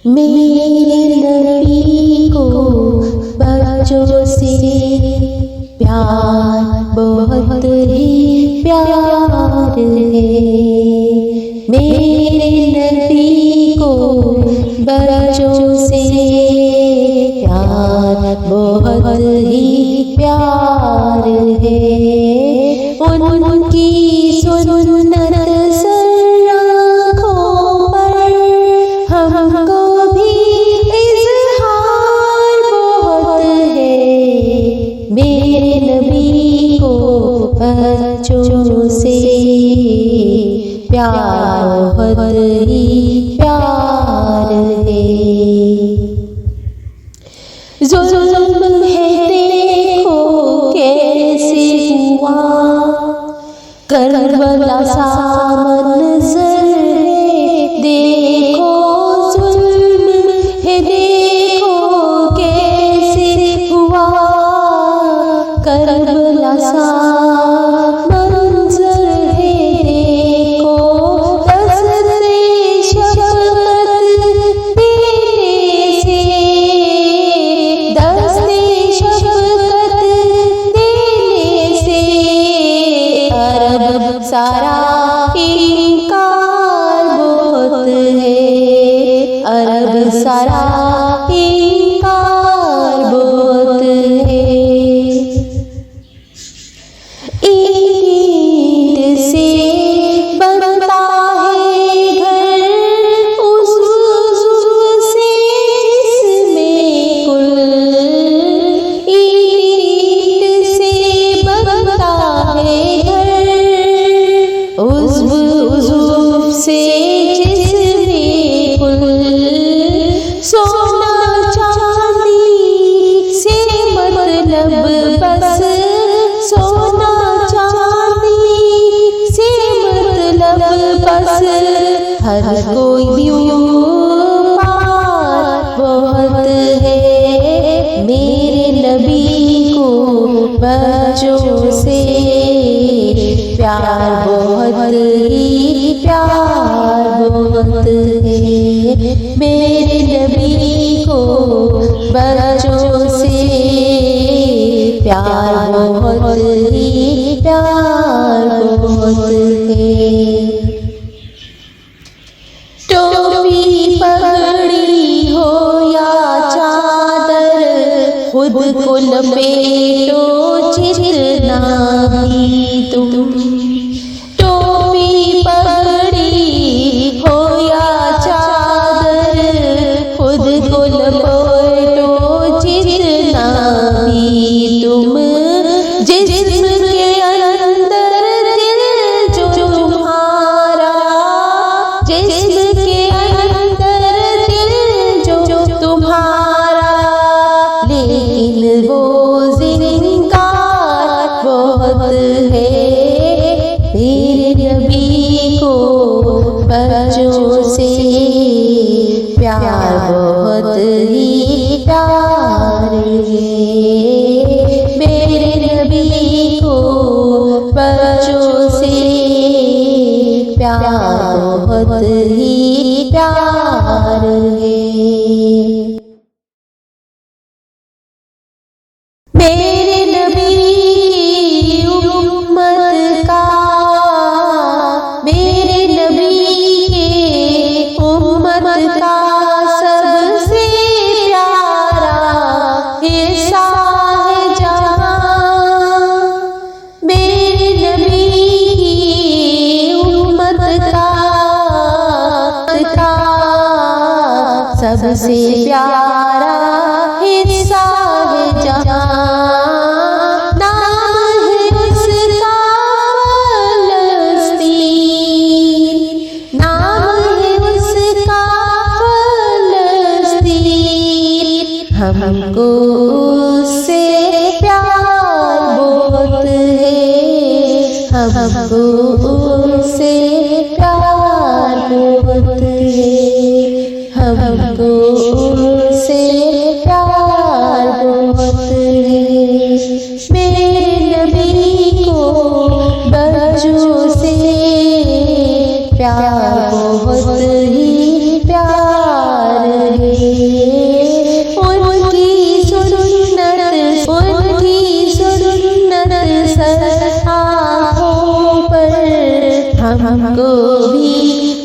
मेरे नबी को बच्चों से प्यार बहुत ही प्यार है। मेरे नबी को बच्चों से प्यार बहुत ही प्यार है। उनकी सुन्नत सर आँखों पर हमको भी इज़हार बहुत है। मेरे नबी को बच्चों से प्यार बहुत ही प्यार है। जुल्म है देखो कैसे हुआ, करबला सा मंज़र है देखो। जुल्म है देखो कैसे हुआ, करबला सा मंज़र है देखो। दस्तरे शफ़क़त देने से, दस्ते शफ़क़त देने से अरब सारा इनकार बहुत है। अरब सारा इनकार बहुत है। ईंट से बनता है घर उस उज़्व से जिसमें कुल। ईंट से बनता है घर उज़्व से जिसमें कुल। सोना चांदी से मतलब बस, सोना चांदी से मतलब बस। हर कोई पार बहुत है। मेरे नबी को बच्चों से प्यार बहुत ही प्यार बहुत है। मेरे नबी को बच्चों से प्यार बहुत ही प्यार बहुत है। टोपी पगड़ी हो या चादर, खुद को लपेटो जितना भी तुम। टोपी पगड़ी हो या चादर, खुद को लपेटो जितना भी तुम। जिस्म के अंदर दिल जो तुम्हारा, जिस्म के अंदर दिल जो तुम्हारा, लेकिन वो ज़िंगार बहुत है। मेरे नबी को बच्चों से प्यार बहुत ही प्यार है। मेरे नबी को बच्चों से प्यार बहुत ही प्यार है। मेरे नबी की उम्मत का, मेरे नबी के उम्मत का सबसे प्यारा हिस्सा है जहाँ। मेरे नबी की उम्मत का सबसे प्यारा हिस्सा है जहाँ। नाम है उसका फ़लस्तीन, नाम है उसका फ़लस्तीन। हमको उससे प्यार बहुत है। हमको उससे प्यार बहुत है। हमको उससे प्यार बहुत है। मेरे नबी को बच्चों से प्यार बहुत ही प्यार भी